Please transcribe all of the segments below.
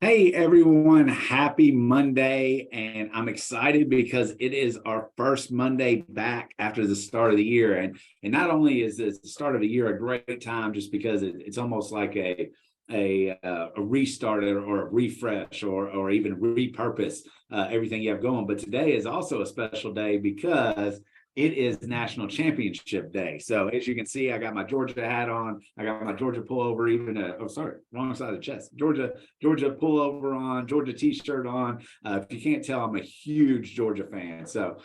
Hey everyone, happy Monday. And I'm excited because it is our first Monday back after the start of the year. And not only is this the start of the year a great time just because it's almost like a restart or a refresh or even repurpose everything you have going. But today is also a special day because it is National Championship Day. So as you can see, I got my Georgia hat on. I got my Georgia pullover, even wrong side of the chest. Georgia pullover on, Georgia t-shirt on. If you can't tell, I'm a huge Georgia fan. So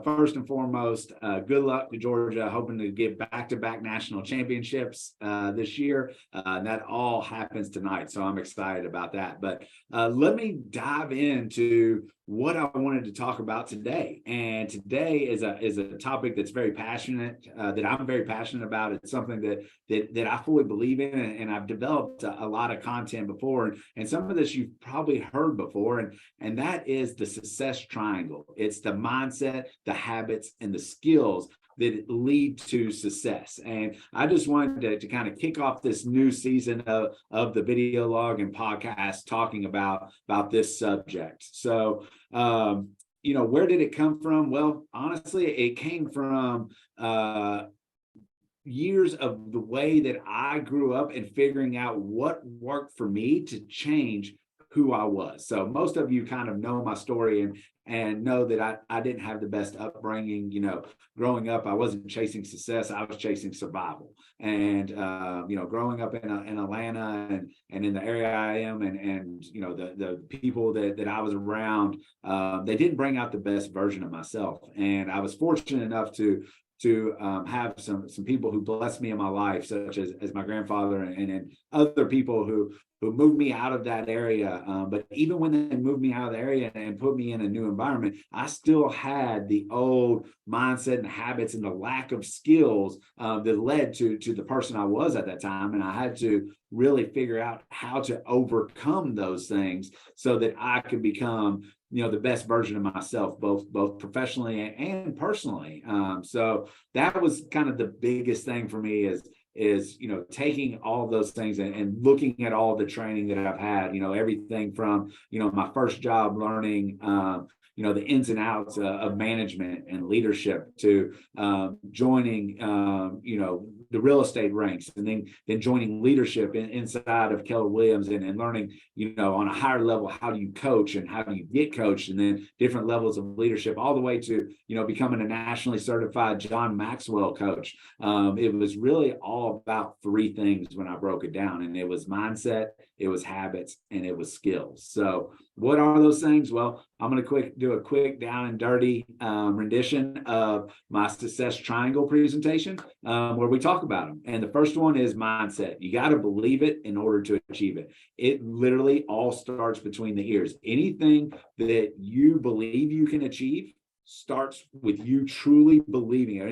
first and foremost, good luck to Georgia, hoping to get back-to-back national championships this year. And that all happens tonight. So I'm excited about that. But let me dive into what I wanted to talk about today. And today is a topic that's very passionate, that I'm very passionate about. It's something that I fully believe in, and I've developed a lot of content before. And some of this you've probably heard before, and that is the success triangle. It's the mindset, the habits, and the skills that lead to success. And I just wanted to kind of kick off this new season of the video log and podcast talking about this subject. So where did it come from? Well, honestly, it came from years of the way that I grew up and figuring out what worked for me to change who I was. So most of you kind of know my story and know that I didn't have the best upbringing. Growing up, I wasn't chasing success, I was chasing survival. And growing up in Atlanta and in the area I am, and the people that I was around, they didn't bring out the best version of myself. And I was fortunate enough to have some people who blessed me in my life, such as my grandfather and other people who moved me out of that area. But even when they moved me out of the area and put me in a new environment, I still had the old mindset and habits and the lack of skills that led to the person I was at that time. And I had to really figure out how to overcome those things so that I could become the best version of myself, both professionally and personally. So that was kind of the biggest thing for me is taking all those things and looking at all the training that I've had, everything from my first job learning the ins and outs of management and leadership to joining the real estate ranks, and then joining leadership inside of Keller Williams and learning on a higher level, how do you coach and how do you get coached, and then different levels of leadership, all the way to becoming a nationally certified John Maxwell coach. It was really all about three things when I broke it down, and it was mindset, it was habits, and it was skills. So what are those things? Well, I'm going to do a quick down and dirty rendition of my success triangle presentation, where we talk about them. And the first one is mindset. You got to believe it in order to achieve it. It literally all starts between the ears. Anything that you believe you can achieve starts with you truly believing it.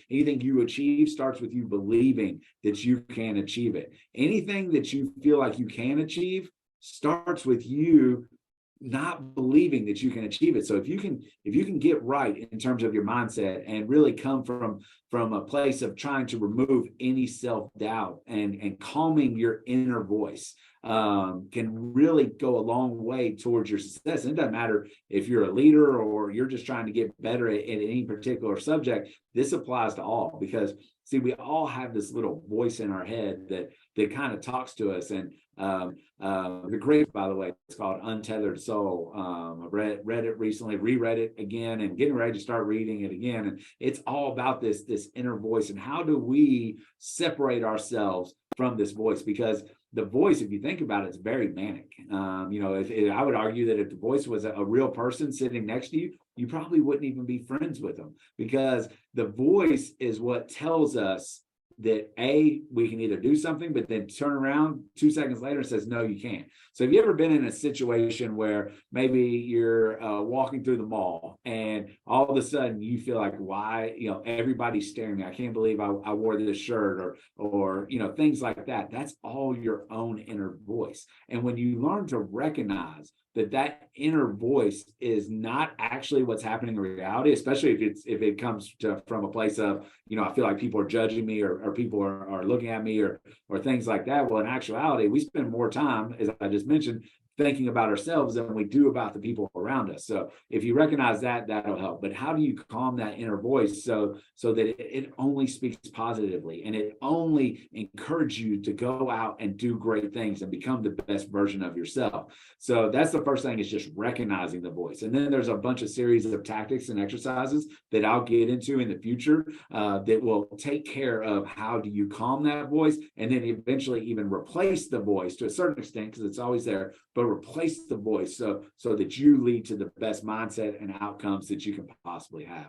Anything you achieve starts with you believing that you can achieve it. Anything that you feel like you can achieve starts with you not believing that you can achieve it. So if you can get right in terms of your mindset and really come from a place of trying to remove any self-doubt and calming your inner voice, can really go a long way towards your success. And it doesn't matter if you're a leader or you're just trying to get better at any particular subject. This applies to all, because see, we all have this little voice in our head that kind of talks to us. And the great, by the way, it's called Untethered Soul. I read it recently, reread it again, and getting ready to start reading it again. And it's all about this inner voice, and how do we separate ourselves from this voice? Because the voice, if you think about it, is very manic. I would argue that if the voice was a real person sitting next to you, you probably wouldn't even be friends with them, because the voice is what tells us that we can either do something, but then turn around 2 seconds later and says, no, you can't. So have you ever been in a situation where maybe you're walking through the mall and all of a sudden you feel like, why, everybody's staring at me. I can't believe I wore this shirt or things like that. That's all your own inner voice. And when you learn to recognize that inner voice is not actually what's happening in reality, especially if it comes from a place of, I feel like people are judging me or people are looking at me or things like that. Well, in actuality, we spend more time, as I just mentioned, thinking about ourselves than we do about the people around us. So if you recognize that, that'll help. But how do you calm that inner voice so that it only speaks positively and it only encourages you to go out and do great things and become the best version of yourself? So that's the first thing, is just recognizing the voice. And then there's a bunch of series of tactics and exercises that I'll get into in the future that will take care of how do you calm that voice, and then eventually even replace the voice to a certain extent, because it's always there, but replace the voice so that you lead to the best mindset and outcomes that you can possibly have.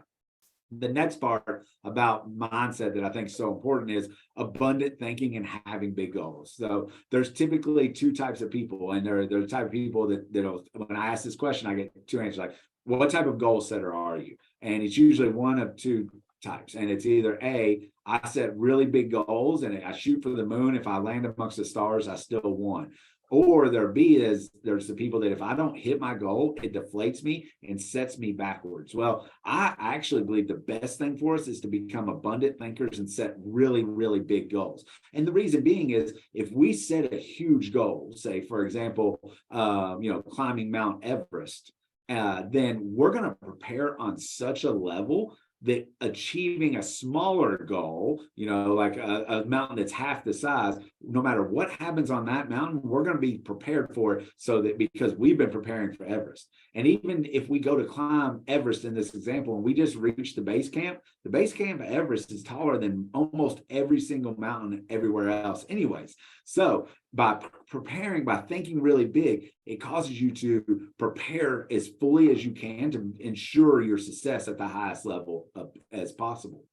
The next part about mindset that I think is so important is abundant thinking and having big goals. So there's typically two types of people, and they're the type of people that when I ask this question, I get two answers, like, what type of goal setter are you? And it's usually one of two types. And it's either A, I set really big goals and I shoot for the moon. If I land amongst the stars, I still won. Or there B is, there's the people that if I don't hit my goal, it deflates me and sets me backwards. Well, I actually believe the best thing for us is to become abundant thinkers and set really, really big goals. And the reason being is, if we set a huge goal, say, for example, climbing Mount Everest, then we're going to prepare on such a level that achieving a smaller goal, like a mountain that's half the size, no matter what happens on that mountain, we're going to be prepared for it, so that because we've been preparing for Everest. And even if we go to climb Everest in this example, and we just reach the base camp of Everest is taller than almost every single mountain everywhere else anyways. So by preparing, by thinking really big, it causes you to prepare as fully as you can to ensure your success at the highest level as possible.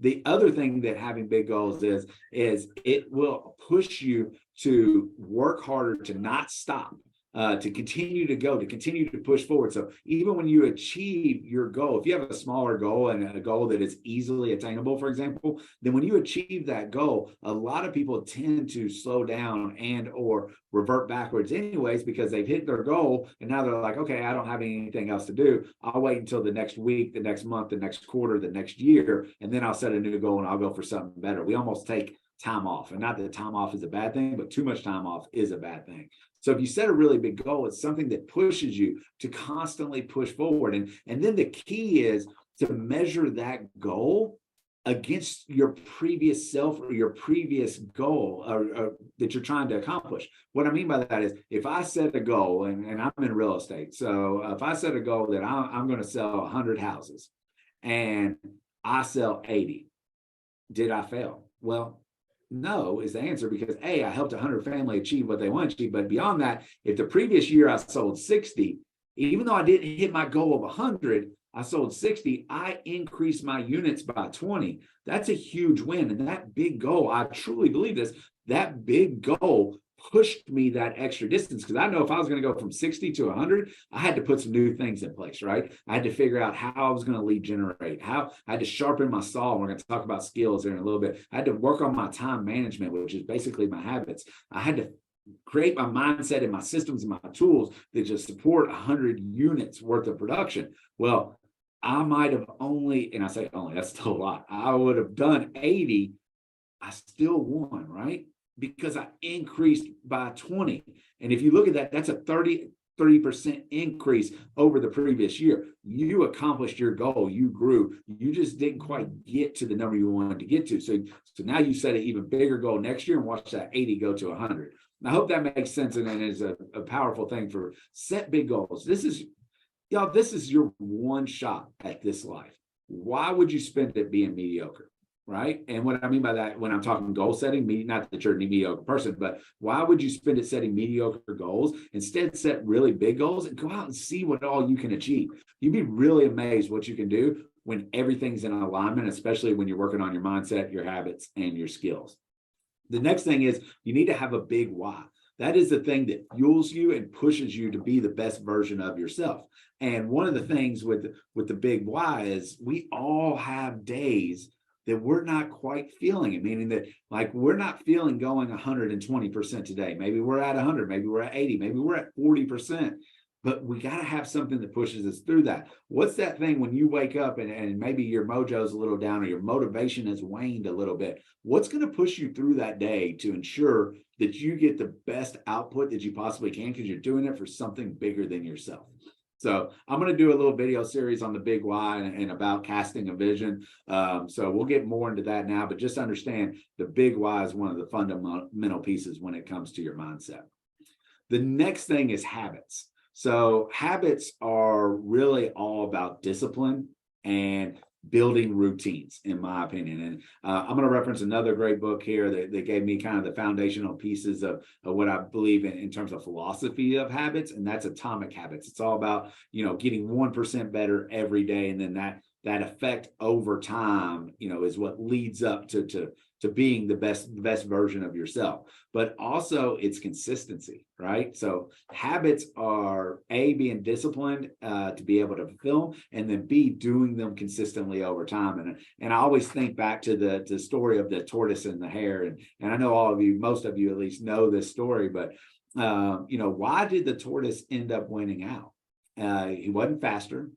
The other thing that having big goals is it will push you to work harder, to not stop, to continue to go, to continue to push forward. So even when you achieve your goal, if you have a smaller goal and a goal that is easily attainable, for example, then when you achieve that goal, a lot of people tend to slow down and or revert backwards anyways, because they've hit their goal and now they're like, okay, I don't have anything else to do. I'll wait until the next week, the next month, the next quarter, the next year, and then I'll set a new goal and I'll go for something better. We almost take time off, and not that time off is a bad thing, but too much time off is a bad thing. So if you set a really big goal, it's something that pushes you to constantly push forward. And then the key is to measure that goal against your previous self or your previous goal or that you're trying to accomplish. What I mean by that is, if I set a goal, and I'm in real estate, so if I set a goal that I'm going to sell 100 houses and I sell 80, did I fail? Well, no is the answer, because A, I helped 100 family achieve what they want to achieve. But beyond that, if the previous year I sold 60, even though I didn't hit my goal of 100, I sold 60, I increased my units by 20. That's a huge win. And that big goal, I truly believe this, that big goal pushed me that extra distance, because I know if I was going to go from 60 to 100, I had to put some new things in place, right? I had to figure out how I was going to lead generate, how I had to sharpen my saw. And we're going to talk about skills there in a little bit. I had to work on my time management, which is basically my habits. I had to create my mindset and my systems and my tools that just support 100 units worth of production. Well, I might have only, and I say only, that's still a lot. I would have done 80. I still won, right? Because I increased by 20. And if you look at that, that's a 30% increase over the previous year. You accomplished your goal. You grew. You just didn't quite get to the number you wanted to get to. So now you set an even bigger goal next year and watch that 80 go to 100. And I hope that makes sense, and is a powerful thing for set big goals. This is your one shot at this life. Why would you spend it being mediocre? Right. And what I mean by that, when I'm talking goal setting, not that you're a mediocre person, but why would you spend it setting mediocre goals? Instead, set really big goals and go out and see what all you can achieve. You'd be really amazed what you can do when everything's in alignment, especially when you're working on your mindset, your habits, and your skills. The next thing is you need to have a big why. That is the thing that fuels you and pushes you to be the best version of yourself. And one of the things with the big why is we all have days that we're not quite feeling it, meaning that like we're not feeling going 120% today. Maybe we're at 100, maybe we're at 80, maybe we're at 40%, but we got to have something that pushes us through that. What's that thing when you wake up and maybe your mojo's a little down or your motivation has waned a little bit? What's going to push you through that day to ensure that you get the best output that you possibly can, because you're doing it for something bigger than yourself. So I'm going to do a little video series on the big why and about casting a vision. So we'll get more into that now, but just understand the big why is one of the fundamental pieces when it comes to your mindset. The next thing is habits. So habits are really all about discipline and building routines, in my opinion. And I'm going to reference another great book here that gave me kind of the foundational pieces of what I believe in terms of philosophy of habits, and that's Atomic Habits. It's all about, getting 1% better every day, and then that effect over time, is what leads up to being the best version of yourself. But also it's consistency, right? So habits are A, being disciplined to be able to fulfill them, and then B, doing them consistently over time. And I always think back to the story of the tortoise and the hare. And I know most of you at least know this story, but why did the tortoise end up winning out? He wasn't faster.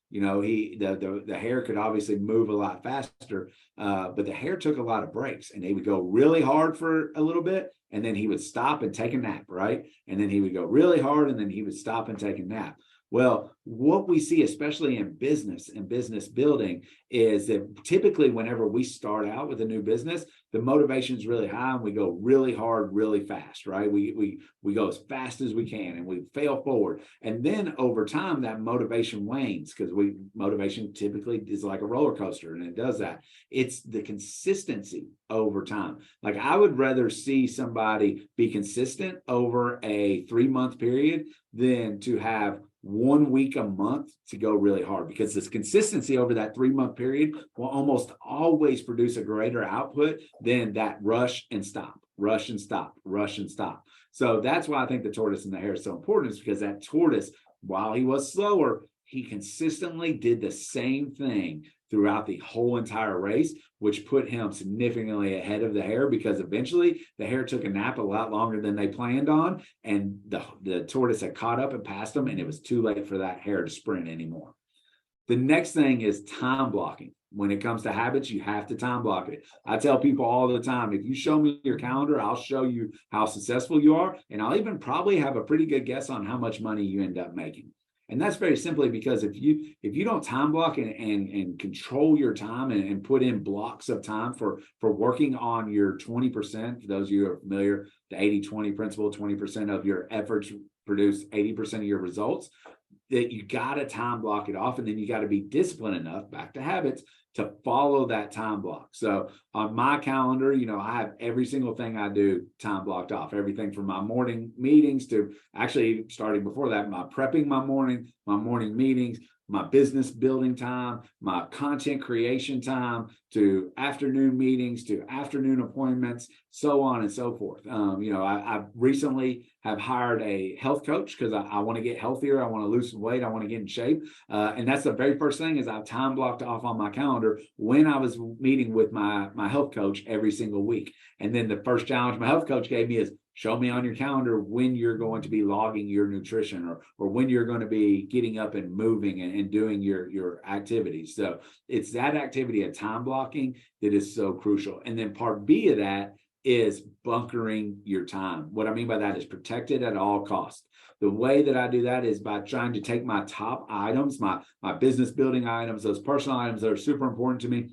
The hare could obviously move a lot faster, but the hare took a lot of breaks, and he would go really hard for a little bit, and then he would stop and take a nap, right? And then he would go really hard, and then he would stop and take a nap. Well, what we see, especially in business and business building, is that typically whenever we start out with a new business, the motivation is really high and we go really hard, really fast, right? We go as fast as we can and we fail forward. And then over time, that motivation wanes, because motivation typically is like a roller coaster, and it does that. It's the consistency over time. Like, I would rather see somebody be consistent over a 3-month period than to have 1 week a month to go really hard, because this consistency over that 3-month period will almost always produce a greater output than that rush and stop, rush and stop, rush and stop. So that's why I think the tortoise and the hare is so important, is because that tortoise, while he was slower, he consistently did the same thing throughout the whole entire race, which put him significantly ahead of the hare, because eventually the hare took a nap a lot longer than they planned on, and the tortoise had caught up and passed him, and it was too late for that hare to sprint anymore. The next thing is time blocking. When it comes to habits, you have to time block it. I tell people all the time, if you show me your calendar, I'll show you how successful you are, and I'll even probably have a pretty good guess on how much money you end up making. And that's very simply because if you don't time block and control your time and put in blocks of time for working on your 20%, for those of you who are familiar, the 80-20 principle, 20% of your efforts produce 80% of your results, that you got to time block it off, and then you got to be disciplined enough, back to habits, to follow that time block. So on my calendar, I have every single thing I do time blocked off, everything from my morning meetings to, actually starting before that, my prepping my morning meetings, my business building time, my content creation time, to afternoon meetings, to afternoon appointments, so on and so forth. I recently have hired a health coach because I want to get healthier. I want to lose some weight. I want to get in shape. And that's the very first thing, is I've time blocked off on my calendar when I was meeting with my health coach every single week. And then the first challenge my health coach gave me is, show me on your calendar when you're going to be logging your nutrition, or when you're going to be getting up and moving and doing your activities. So it's that activity of time blocking that is so crucial. And then part B of that is bunkering your time. What I mean by that is protect it at all costs. The way that I do that is by trying to take my top items, my business building items, those personal items that are super important to me,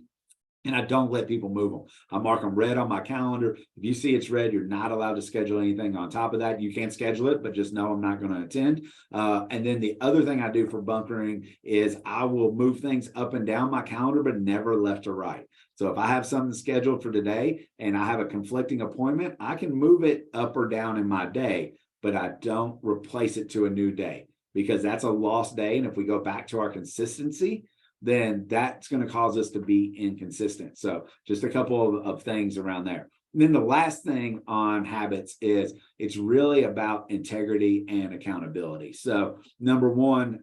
and I don't let people move them. I mark them red on my calendar. If you see it's red, you're not allowed to schedule anything on top of that. You can't schedule it, but just know I'm not going to attend. And then the other thing I do for bunkering is I will move things up and down my calendar, but never left or right. So if I have something scheduled for today and I have a conflicting appointment, I can move it up or down in my day, but I don't replace it to a new day, because that's a lost day. And if we go back to our consistency, then that's going to cause us to be inconsistent. So just a couple of things around there. And then the last thing on habits is it's really about integrity and accountability. So number one,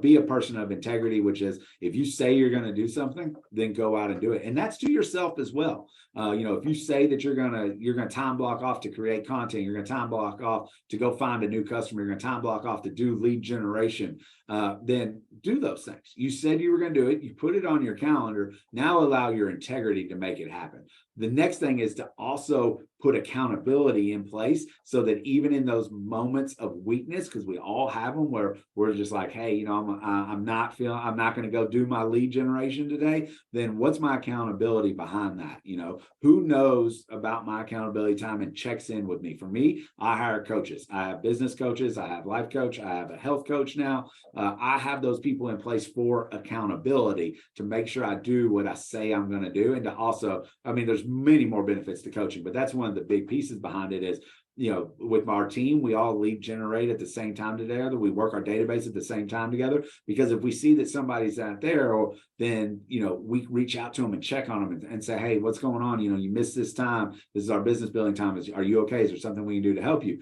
be a person of integrity, which is, if you say you're going to do something, then go out and do it. And that's to yourself as well. If you say that you're going to time block off to create content, you're going to time block off to go find a new customer, you're going to time block off to do lead generation, then do those things. You said you were going to do it. You put it on your calendar. Now allow your integrity to make it happen. The next thing is to also put accountability in place so that even in those moments of weakness, because we all have them where we're just like, hey, you know, I'm not going to go do my lead generation today, then what's my accountability behind that? You know, who knows about my accountability time and checks in with me? For me, I hire coaches. I have business coaches. I have life coach. I have a health coach now. I have those people in place for accountability to make sure I do what I say I'm going to do. And to also, I mean, there's many more benefits to coaching, but that's one of the big pieces behind it is, you know, with our team, we all lead generate at the same time together. We work our database at the same time together, because if we see that somebody's out there, or then, you know, we reach out to them and check on them and say, hey, what's going on? You know, you missed this time. This is our business building time. Are you okay? Is there something we can do to help you?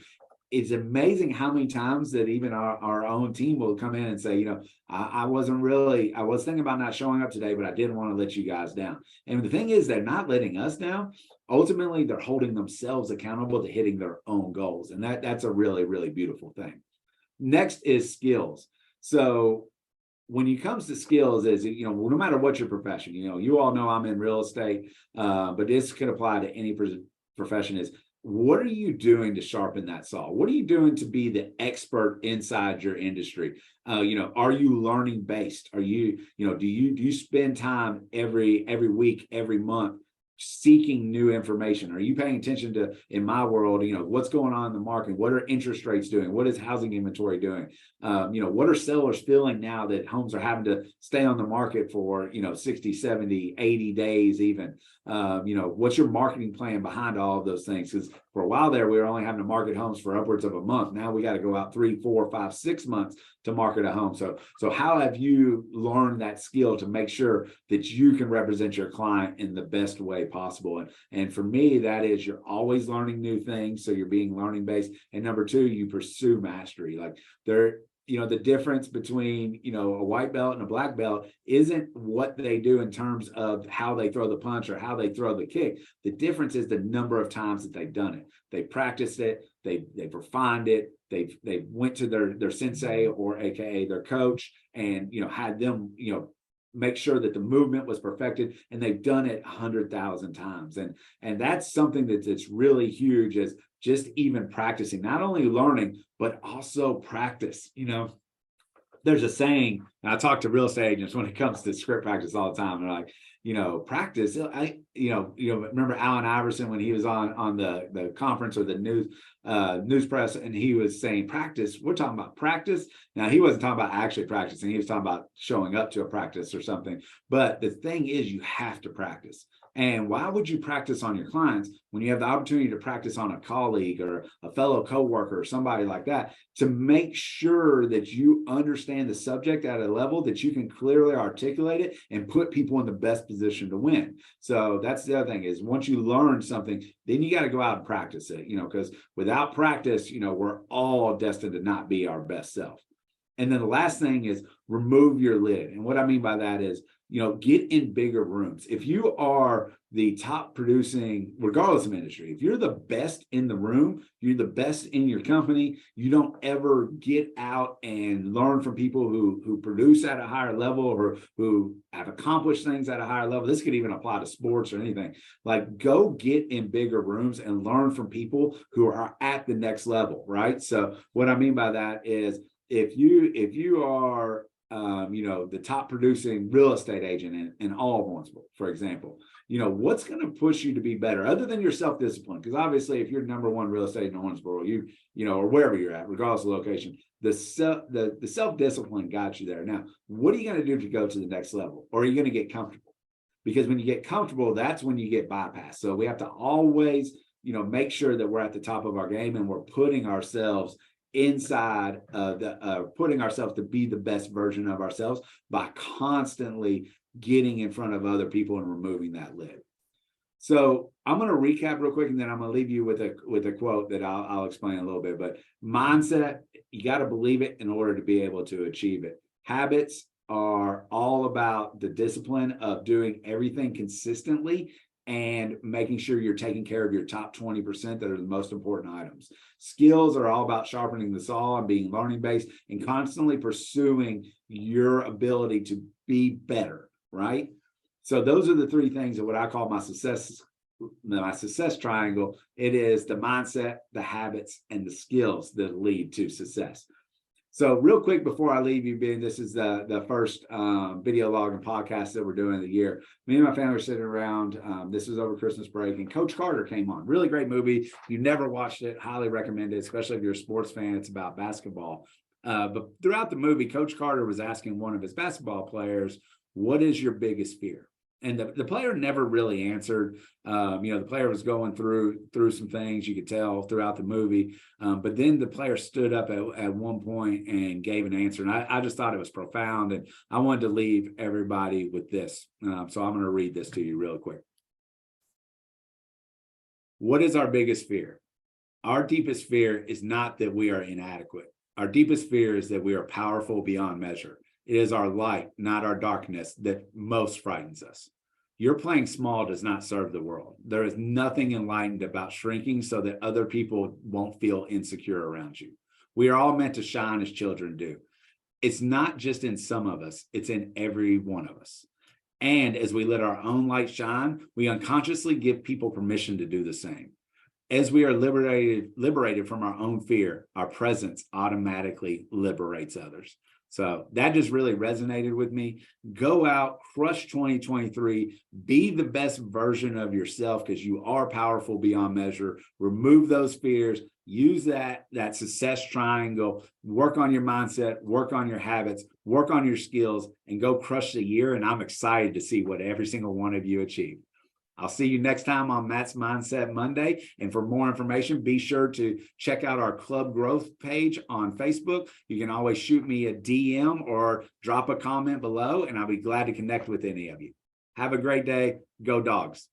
It's amazing how many times that even our own team will come in and say, you know, I was thinking about not showing up today, but I didn't want to let you guys down. And the thing is, they're not letting us down. Ultimately, they're holding themselves accountable to hitting their own goals. And that's a really, really beautiful thing. Next is skills. So when it comes to skills, is, you know, no matter what your profession, you know, you all know I'm in real estate, but this could apply to any profession. Is, what are you doing to sharpen that saw? What are you doing to be the expert inside your industry? You know, are you learning based? Are you, you know, do you spend time every week, every month seeking new information? Are you paying attention to, in my world, you know, what's going on in the market? What are interest rates doing? What is housing inventory doing? You know, what are sellers feeling now that homes are having to stay on the market for, you know, 60, 70, 80 days even? You know, what's your marketing plan behind all of those things? Because for a while there, we were only having to market homes for upwards of a month. Now we got to go out 3, 4, 5, 6 months to market a home. So how have you learned that skill to make sure that you can represent your client in the best way possible? And for me, that is, you're always learning new things. So you're being learning based. And number two, you pursue mastery. Like, you know, the difference between, you know, a white belt and a black belt isn't what they do in terms of how they throw the punch or how they throw the kick. The difference is the number of times that they've done it. They practiced it. They've refined it. They went to their sensei, or AKA their coach, and, you know, had them, you know, make sure that the movement was perfected, and they've done it 100,000 times. And that's something that's really huge, is just even practicing, not only learning, but also practice. You know, there's a saying, and I talk to real estate agents when it comes to script practice all the time. They're like, you know, practice. You know, remember Allen Iverson when he was on the conference or the news press, and he was saying practice. We're talking about practice. Now, he wasn't talking about actually practicing. He was talking about showing up to a practice or something. But the thing is, you have to practice. And why would you practice on your clients when you have the opportunity to practice on a colleague or a fellow coworker or somebody like that, to make sure that you understand the subject at a level that you can clearly articulate it and put people in the best position to win? So that's the other thing, is once you learn something, then you got to go out and practice it, you know, because without practice, you know, we're all destined to not be our best self. And then the last thing is remove your lid. And what I mean by that is, you know, get in bigger rooms. If you are the top producing, regardless of industry, if you're the best in the room, you're the best in your company, you don't ever get out and learn from people who produce at a higher level, or who have accomplished things at a higher level. This could even apply to sports or anything. Like, go get in bigger rooms and learn from people who are at the next level, right? So what I mean by that is, if you are you know, the top producing real estate agent in all of Owensboro, for example, you know, what's going to push you to be better other than your self-discipline? Because obviously, if you're number one real estate in Owensboro, you know, or wherever you're at, regardless of location, the self-discipline got you there. Now, what are you going to do to go to the next level? Or are you going to get comfortable? Because when you get comfortable, that's when you get bypassed. So we have to always, you know, make sure that we're at the top of our game, and we're putting ourselves inside putting ourselves to be the best version of ourselves by constantly getting in front of other people and removing that lid. So I'm going to recap real quick, and then I'm going to leave you with a quote that I'll explain a little bit. But mindset, you got to believe it in order to be able to achieve it. Habits are all about the discipline of doing everything consistently and making sure you're taking care of your top 20% that are the most important items. Skills are all about sharpening the saw and being learning based and constantly pursuing your ability to be better, right? So those are the three things of what I call my success my success triangle, it is the mindset, the habits, and the skills that lead to success. So real quick before I leave you, Ben, this is the first video log and podcast that we're doing of the year. Me and my family are sitting around. This was over Christmas break, and Coach Carter came on. Really great movie. If you never watched it, highly recommend it, especially if you're a sports fan. It's about basketball. But throughout the movie, Coach Carter was asking one of his basketball players, what is your biggest fear? And the player never really answered. The player was going through some things, you could tell throughout the movie. But then the player stood up at one point and gave an answer. And I just thought it was profound. And I wanted to leave everybody with this. So I'm going to read this to you real quick. What is our biggest fear? Our deepest fear is not that we are inadequate. Our deepest fear is that we are powerful beyond measure. It is our light, not our darkness, that most frightens us. Your playing small does not serve the world. There is nothing enlightened about shrinking so that other people won't feel insecure around you. We are all meant to shine as children do. It's not just in some of us, it's in every one of us. And as we let our own light shine, we unconsciously give people permission to do the same. As we are liberated from our own fear, our presence automatically liberates others. So that just really resonated with me. Go out, crush 2023, be the best version of yourself because you are powerful beyond measure. Remove those fears, use that success triangle, work on your mindset, work on your habits, work on your skills, and go crush the year. And I'm excited to see what every single one of you achieve. I'll see you next time on Matt's Mindset Monday. And for more information, be sure to check out our club growth page on Facebook. You can always shoot me a DM or drop a comment below, and I'll be glad to connect with any of you. Have a great day. Go Dogs.